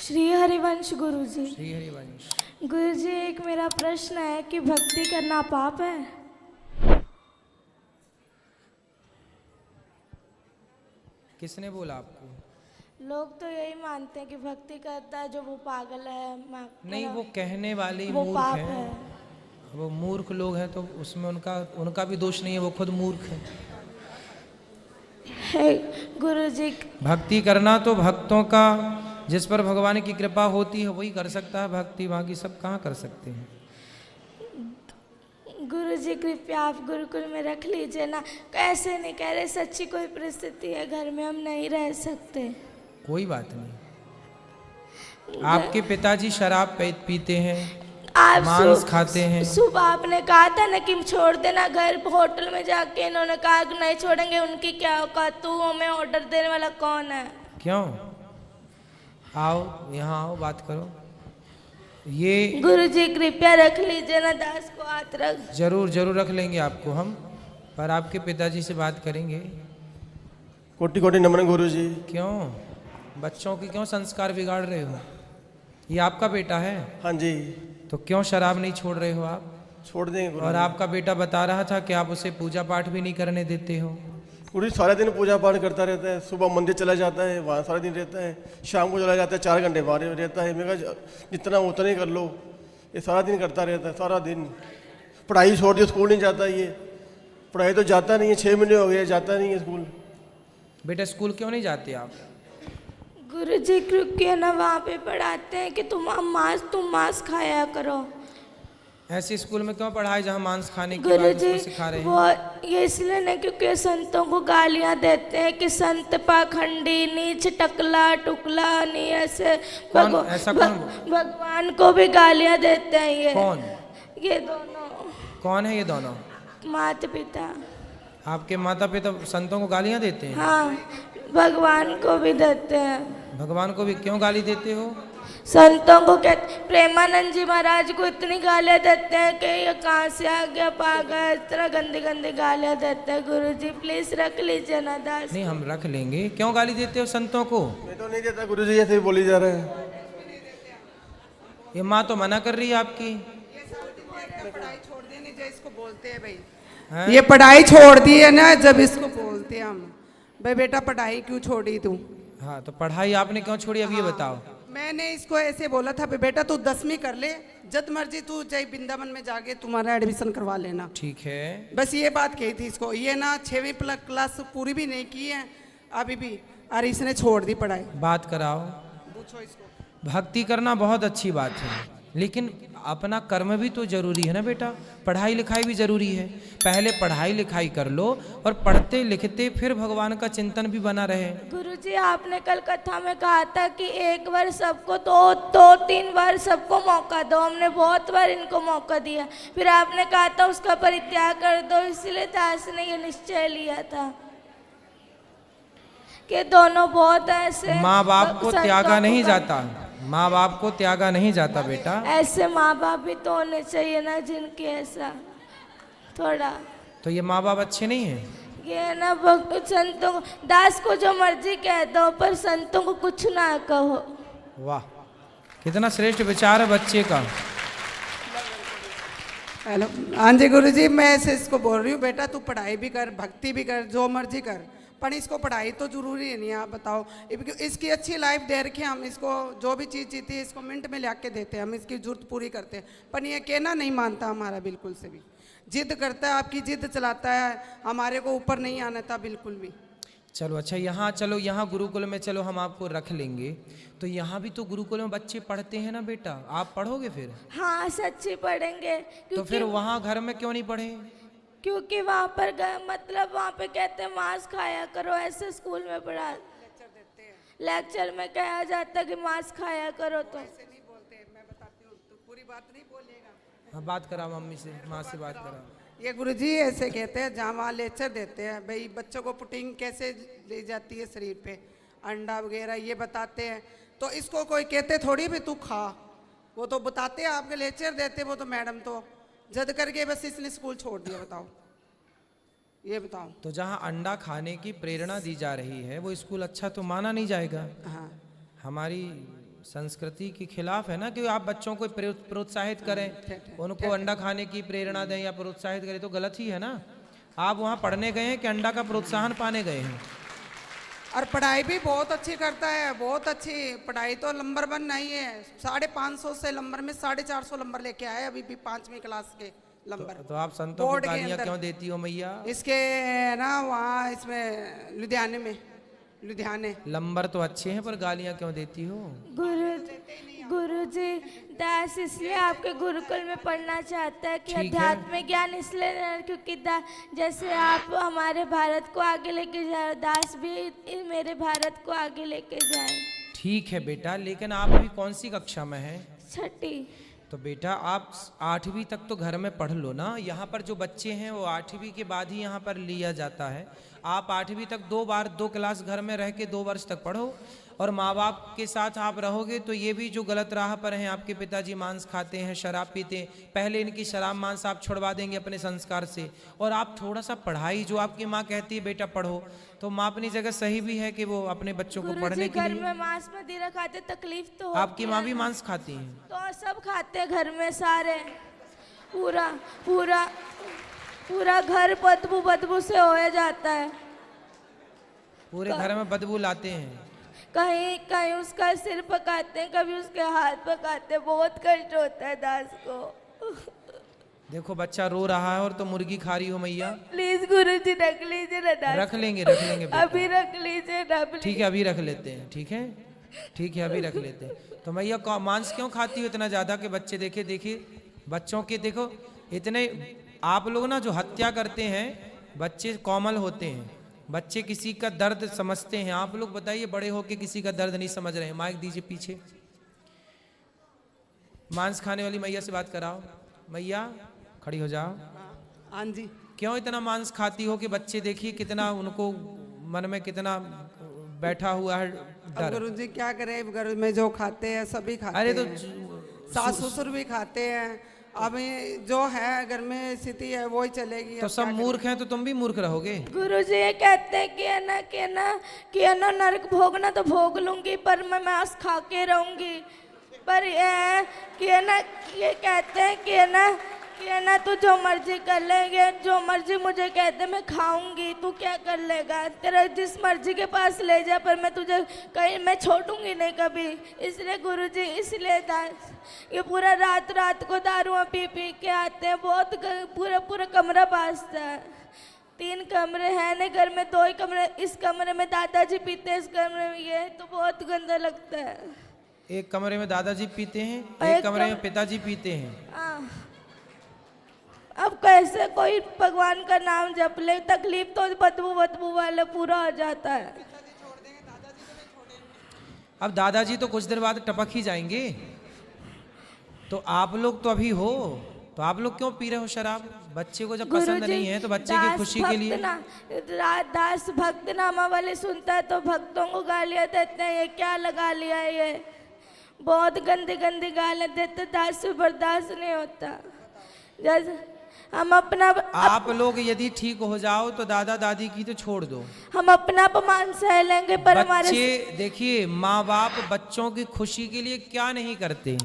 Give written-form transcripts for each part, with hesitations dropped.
श्री हरिवंश गुरु जी। श्री हरिवंश। गुरु जी, एक मेरा प्रश्न है कि भक्ति करना पाप है? किसने बोला आपको? लोग तो यही मानते हैं कि भक्ति करता है जो वो पागल है। नहीं, वो कहने वाले ही वो मूर्ख पाप हैं। है। वो मूर्ख लोग हैं तो उसमें उनका भी दोष नहीं है, वो खुद मूर्ख है। गुरु जी, भक्ति करना तो भक्तों का, जिस पर भगवान की कृपा होती है वही कर सकता है भक्ति, बाकी सब कहाँ कर सकते हैं। गुरु जी कृपया आप गुरुकुल में रख लीजिए ना। ऐसे नहीं कह रहे, सच्ची कोई परिस्थिति है, घर में हम नहीं रह सकते। कोई बात नहीं। आपके पिताजी शराब पीते हैं, आप मांस खाते हैं। सुबह आपने कहा था ना कि छोड़ देना घर, होटल में जाके इन्होंने कहा कि नहीं छोड़ेंगे। उनकी क्या औकात, तू हमें ऑर्डर देने वाला कौन है? क्यों? आओ यहाँ आओ, बात करो। ये गुरु जी कृपया रख लीजिए ना, दास को हाथ रख। जरूर जरूर रख लेंगे आपको हम, पर आपके पिताजी से बात करेंगे। कोटि कोटि नमन गुरु जी। क्यों बच्चों की क्यों संस्कार बिगाड़ रहे हो? ये आपका बेटा है? हाँ जी। तो क्यों शराब नहीं छोड़ रहे हो आप? छोड़ देंगे गुरु और जी। आपका बेटा बता रहा था कि आप उसे पूजा पाठ भी नहीं करने देते हो। गुरु जी सारा दिन पूजा पाठ करता रहता है, सुबह मंदिर चला जाता है, वहाँ सारा दिन रहता है, शाम को चला जाता है, 4 घंटे बाहर रहता है। मैं कहा जितना उतना ही कर लो, ये सारा दिन करता रहता है, सारा दिन। पढ़ाई छोड़ दी, स्कूल नहीं जाता ये, पढ़ाई तो जाता नहीं है, 6 महीने हो गए जाता नहीं है स्कूल। बेटा स्कूल क्यों नहीं जाते आप? गुरु जी क्योंकि ना वहाँ पे पढ़ाते हैं कि तुम मांस खाया करो। ऐसे स्कूल में क्यों पढ़ाई जहाँ मांस खाने की गुरु बात जी उसको सिखा रहे हैं? वो ये इसलिए नहीं क्योंकि संतों को गालियाँ देते हैं कि संत पाखंडी, नीच, टकला टुकला, नहीं ऐसे। कौन ऐसा कौन? भगवान को भी गालियाँ देते हैं ये। कौन? ये दोनों। कौन है ये दोनों? माता पिता। आपके माता पिता संतों को गालियाँ देते हैं? हाँ, भगवान को भी देते हैं। भगवान को भी क्यों गाली देते हो? संतों को कहते, प्रेमानंद जी महाराज को इतनी गालियाँ देते हैं कि ये कहाँ से आ गया पागल, इस तरह गंदी गंदी गालियाँ देते हैं। गुरु जी प्लीज रख लीजिए ना दास। नहीं, हम रख लेंगे। क्यों गाली देते हो संतों को? मैं तो नहीं देता गुरु जी, ऐसे ही बोली जा रहा है। ये माँ तो मना कर रही है आपकी। पढ़ाई छोड़ देने जो इसको बोलते हैं भाई, हैं? ये पढ़ाई छोड़ दी है ना, जब इसको बोलते हैं हम भाई बेटा पढ़ाई क्यों छोड़ी तू? हाँ, तो पढ़ाई आपने क्यों छोड़ी अब ये बताओ। मैंने इसको ऐसे बोला था बेटा तू 10वीं कर ले, जब मर्जी तू जय वृंदावन में जाके तुम्हारा एडमिशन करवा लेना। ठीक है। बस ये बात कही थी इसको। ये ना 6वीं क्लास पूरी भी नहीं की है अभी भी, और इसने छोड़ दी पढ़ाई। बात कराओ। पूछो इसको। भक्ति करना बहुत अच्छी बात है, लेकिन अपना कर्म भी तो जरूरी है ना बेटा। पढ़ाई लिखाई भी जरूरी है। पहले पढ़ाई लिखाई कर लो और पढ़ते लिखते फिर भगवान का चिंतन भी बना रहे। गुरु जी आपने कल कथा में कहा था कि एक बार सबको दो 3 बार सबको मौका दो। हमने बहुत बार इनको मौका दिया, फिर आपने कहा था उसका परित्याग कर दो। इसलिए दास ने ये निश्चय लिया था कि दोनों बहुत ऐसे। माँ बाप को संतों त्यागा को नहीं जाता, माँ बाप को त्यागा नहीं जाता बेटा। ऐसे माँ बाप भी तो होने चाहिए ना जिनके ऐसा थोड़ा। तो ये माँ बाप अच्छे नहीं हैं? ये ना संतों को, दास को जो मर्जी कह दो पर संतों को कुछ ना कहो। वाह, कितना श्रेष्ठ विचार है बच्चे का। हेलो, हाँ जी गुरु जी, मैं ऐसे इसको बोल रही हूँ बेटा तू पढ़ाई भी कर, भक्ति भी कर, जो मर्जी कर, पर इसको पढ़ाई तो जरूरी है नहीं। आप बताओ, इसकी अच्छी लाइफ दे रखी है, हम इसको जो भी चीज़ जीती है इसको मिनट में ला के देते हैं, हम इसकी जरूरत पूरी करते हैं, पर ये कहना नहीं मानता हमारा बिल्कुल से भी। जिद करता है, आपकी जिद चलाता है, हमारे को ऊपर नहीं आना था बिल्कुल भी। चलो अच्छा, यहाँ चलो, यहाँ गुरुकुल में चलो, हम आपको रख लेंगे। तो यहाँ भी तो गुरुकुल में बच्चे पढ़ते हैं ना बेटा, आप पढ़ोगे फिर? हाँ सच्ची पढ़ेंगे। तो फिर वहाँ घर में क्यों नहीं पढ़े? क्योंकि वहाँ पर मतलब वहाँ पे कहते हैं मांस खाया करो। ऐसे स्कूल में पढ़ा लेक्चर में कहा जाता है कि मांस खाया करो। तो ऐसे नहीं बोलते, मैं बताती हूँ, तो पूरी बात नहीं बोलेगा। हाँ, बात कराओ मम्मी से, माँ से बात कराओ। ये गुरुजी ऐसे कहते हैं, जहाँ वहाँ लेक्चर देते हैं भाई बच्चों को प्रोटीन कैसे ले जाती है शरीर पे, अंडा वगैरह ये बताते हैं। तो इसको कोई कहते थोड़ी भी तू खा, वो तो बताते हैं, आपके लेक्चर देते वो तो मैडम तो जद करके बस इसने स्कूल छोड़ दिया। बताओ, ये बताओ। तो जहाँ अंडा खाने की प्रेरणा दी जा रही है वो स्कूल अच्छा तो माना नहीं जाएगा। हाँ, हमारी संस्कृति के खिलाफ है ना कि आप बच्चों को प्रोत्साहित करें, उनको अंडा खाने की प्रेरणा दें या प्रोत्साहित करें, तो गलत ही है ना। आप वहाँ पढ़ने गए हैं कि अंडा का प्रोत्साहन पाने गए हैं? और पढ़ाई भी बहुत अच्छी करता है, बहुत अच्छी पढ़ाई, तो नंबर 1 नहीं है। 550 से नंबर में 450 नंबर लेके आए अभी भी 5वीं क्लास के नंबर। तो आप संतों को बोर्ड के गालियाँ अंदर। क्यों देती हो मैया? इसके ना वहाँ इसमें लुधियाने नंबर तो अच्छे हैं पर गालियाँ क्यों देती हो? गुरुजी, दास इसलिए आपके गुरुकुल में पढ़ना चाहता है कि ठीक है। अध्यात्म ज्ञान इसलिए क्योंकि जैसे आप हमारे भारत को आगे लेके जाए, दास भी मेरे भारत को आगे लेके जाए। ठीक है बेटा, लेकिन आप अभी कौन सी कक्षा में हैं? 6ठी। तो बेटा आप 8वीं तक तो घर में पढ़ लो ना। यहाँ पर जो बच्चे हैं वो 8वीं के बाद ही यहाँ पर लिया जाता है। आप 8वीं तक 2 क्लास घर में रह के 2 वर्ष तक पढ़ो, और माँ बाप के साथ आप रहोगे तो ये भी जो गलत राह पर हैं, आपके पिताजी मांस खाते हैं, शराब पीते हैं, पहले इनकी शराब मांस आप छुड़वा देंगे अपने संस्कार से। और आप थोड़ा सा पढ़ाई, जो आपकी माँ कहती है बेटा पढ़ो, तो माँ अपनी जगह सही भी है कि वो अपने बच्चों को पढ़ने के घर लिए। में मांस मदिरा खाते, तकलीफ तो आपकी माँ भी मांस खाती है? तो सब खाते हैं घर में सारे, पूरा पूरा पूरा घर बदबू से हो जाता है। पूरे घर में बदबू लाते हैं? कहीं कहीं उसका सिर पकाते हैं, कभी उसके हाथ पकाते हैं, बहुत कष्ट होता है दास को। देखो बच्चा रो रहा है और तो मुर्गी खा रही हो मैया। प्लीज गुरुजी रख लीजिए ना दास। रख लेंगे बेटा। अभी रख लीजिए ना please। ठीक है अभी रख लेते हैं। ठीक है ठीक है अभी रख लेते हैं। तो मैया मांस क्यों खाती हो इतना ज्यादा कि बच्चे देखिए बच्चों के, देखो इतने आप लोग ना जो हत्या करते हैं, बच्चे कोमल होते हैं, बच्चे किसी का दर्द समझते हैं। आप लोग बताइए बड़े होके किसी का दर्द नहीं समझ रहे हैं। माइक दीजिए पीछे। मांस खाने वाली मैया से बात कराओ। मैया खड़ी हो जाओ। हाँ जी। क्यों इतना मांस खाती हो कि बच्चे देखिए कितना उनको मन में कितना बैठा हुआ है डर। गुरुजी क्या करें, घर में जो खाते हैं सभी खाते अरे तो हैं। सास ससुर भी खाते हैं। अब जो है घर में स्थिति है वो ही चलेगी। तो सब मूर्ख हैं तो तुम भी मूर्ख रहोगे। गुरुजी ये कहते हैं कि है ना नरक भोगना तो भोग लूंगी, पर मैं मांस खा के रहूंगी। पर ये है कि है ना, ये कहते हैं कि है ना तू जो मर्जी कर लेंगे, जो मर्जी मुझे कहते मैं खाऊंगी, तू क्या कर लेगा, तेरा जिस मर्जी के पास ले जा, पर मैं तुझे कहीं मैं छोड़ूंगी नहीं कभी। इसलिए गुरुजी, इसलिए दास ये पूरा रात को दारुआं पी के आते हैं, बहुत पूरा कमरा बासता है। 3 कमरे हैं नहीं घर में, 2 ही कमरे, इस कमरे में दादाजी पीते हैं, इस कमरे में ये, तो बहुत गंदा लगता है। एक कमरे में दादाजी पीते हैं, एक कमरे में पिताजी पीते हैं। अब कैसे कोई भगवान का नाम जप ले, तकलीफ तो बदबू वाले पूरा हो जाता है। अब दादाजी तो कुछ देर बाद टपक ही जाएंगे। तो आप लोग तो अभी हो, तो आप लोग क्यों पी रहे हो शराब? बच्चे को जब पसंद नहीं है तो बच्चे की खुशी के लिए। दास भक्त नामा वाले सुनता है तो भक्तों को गालियां देते हैं, ये क्या लगा लिया है, ये बहुत गंदी गालियां देते, दास से बर्दाश्त नहीं होता। जैसे हम अपना आप लोग यदि ठीक हो जाओ तो दादा दादी की तो छोड़ दो, हम अपना अपमान सह लेंगे, पर हमारे बच्चे देखिए माँ बाप बच्चों की खुशी के लिए क्या नहीं करते।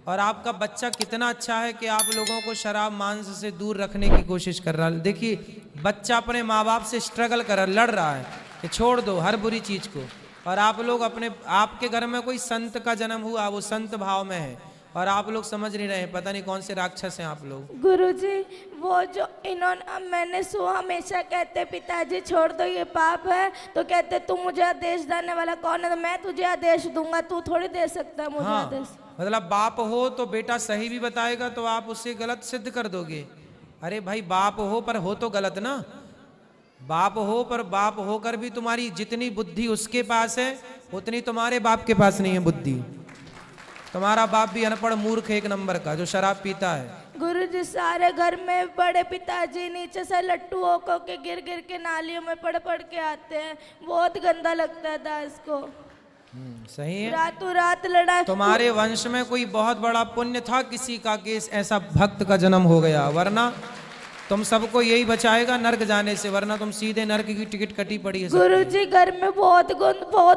और आपका बच्चा कितना अच्छा है कि आप लोगों को शराब मांस से दूर रखने की कोशिश कर रहा है। देखिए बच्चा अपने माँ बाप से स्ट्रगल कर लड़ रहा है कि छोड़ दो हर बुरी चीज को, और आप लोग आपके घर में कोई संत का जन्म हुआ, वो संत भाव में है, और आप लोग समझ नहीं रहे, पता नहीं कौन से राक्षस हैं आप लोग। गुरुजी वो जो इन्होंने, मैंने हमेशा कहते पिताजी छोड़ दो ये पाप है, तो कहते तू मुझे आदेश देने वाला कौन है, तो मैं तुझे आदेश दूंगा, तू थोड़ी दे सकता है मुझे आदेश। मतलब बाप हो तो बेटा सही भी बताएगा तो आप उसे गलत सिद्ध कर दोगे। अरे भाई बाप हो पर हो तो गलत ना। बाप हो पर बाप होकर भी तुम्हारी जितनी बुद्धि उसके पास है उतनी तुम्हारे बाप के पास नहीं है बुद्धि। तुम्हारा बाप भी अनपढ़ मूर्ख 1 नंबर का जो शराब पीता है। गुरुजी सारे घर में बड़े पिताजी नीचे से लट्टू होकर के गिर के नालियों में पड़ के आते हैं, बहुत गंदा लगता है दास को। सही है। रातों रात लड़ाई। तुम्हारे वंश में कोई बहुत बड़ा पुण्य था किसी का कि ऐसा भक्त का जन्म हो गया, वरना तुम सबको यही बचाएगा नर्क जाने से, वरना तुम सीधे नर्क की टिकट कटी पड़ी है सबकी। गुरुजी घर में बहुत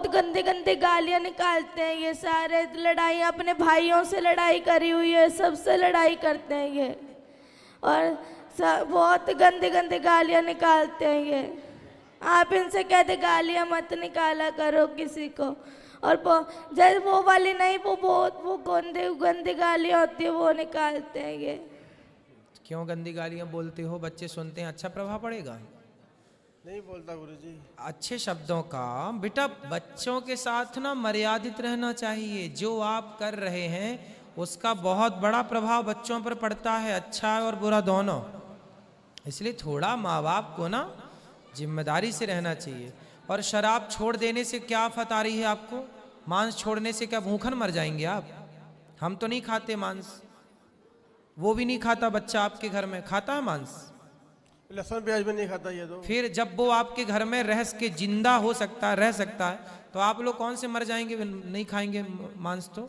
गंदे गंदे गालियां निकालते हैं ये सारे, लड़ाई अपने भाइयों से लड़ाई करी हुई है, सबसे लड़ाई करते हैं ये, और बहुत गंदे गंदे गालियां निकालते हैं ये। आप इनसे कहते गालियां मत निकाला करो किसी को, और जैसे वो वाली नहीं, वो गंदे गंदी गालियां होती है वो निकालते हैं ये। क्यों गंदी गालियां बोलते हो? बच्चे सुनते हैं, अच्छा प्रभाव पड़ेगा? नहीं बोलता गुरुजी। अच्छे शब्दों का बेटा बच्चों के साथ ना मर्यादित रहना चाहिए। जो आप कर रहे हैं उसका बहुत बड़ा प्रभाव बच्चों पर पड़ता है, अच्छा और बुरा दोनों। इसलिए थोड़ा माँ बाप को ना जिम्मेदारी से रहना चाहिए। और शराब छोड़ देने से क्या आफत आ रही है आपको? मांस छोड़ने से क्या भूखन मर जाएंगे आप? हम तो नहीं खाते मांस, वो भी नहीं खाता बच्चा आपके घर में, खाता है मांस? लहसुन प्याज भी नहीं खाता ये तो। फिर जब वो आपके घर में रह के जिंदा हो सकता है, रह सकता है, तो आप लोग कौन से मर जाएंगे नहीं खाएंगे मांस? तो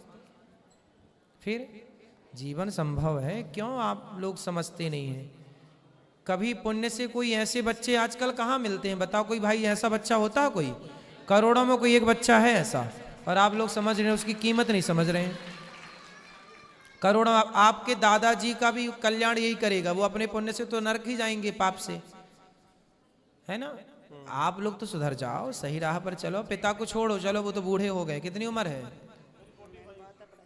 फिर जीवन संभव है, क्यों आप लोग समझते नहीं हैं? कभी पुण्य से कोई ऐसे बच्चे आजकल कहाँ मिलते हैं? बताओ, कोई भाई ऐसा बच्चा होता है? कोई करोड़ों में कोई एक बच्चा है ऐसा, और आप लोग समझ रहे हैं, उसकी कीमत नहीं समझ रहे हैं। करोड़ों, आपके दादाजी का भी कल्याण यही करेगा, वो अपने पुण्य से तो नरक ही जाएंगे पाप से, है ना? आप लोग तो सुधर जाओ, सही राह पर चलो, पिता को छोड़ो, चलो वो तो बूढ़े हो गए, कितनी उम्र है?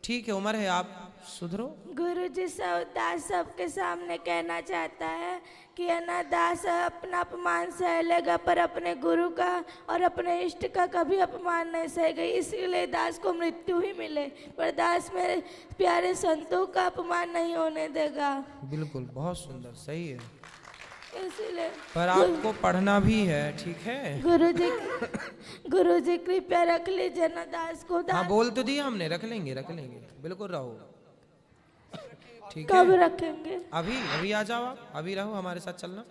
ठीक है, उम्र है, आप सुधरो। गुरुजी दास सबके सामने कहना चाहता है कि दास अपना अपमान सह लेगा, पर अपने गुरु का और अपने इष्ट का कभी अपमान नहीं सहेगा, इसीलिए दास को मृत्यु ही मिले, पर दास मेरे प्यारे संतों का अपमान नहीं होने देगा। बिल्कुल, बहुत सुंदर, सही है, इसीलिए। पर आपको पढ़ना भी है, ठीक है? गुरुजी कृपया रख लीजिए ना दास को। हाँ, बोल तो दिया हमने, रख लेंगे, बिल्कुल रहो, ठीक कब है? रखेंगे? अभी आ जाओ आप, अभी रहो, हमारे साथ चलना,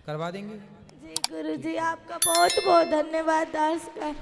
करवा देंगे। जी गुरुजी, आपका बहुत बहुत धन्यवाद दास का।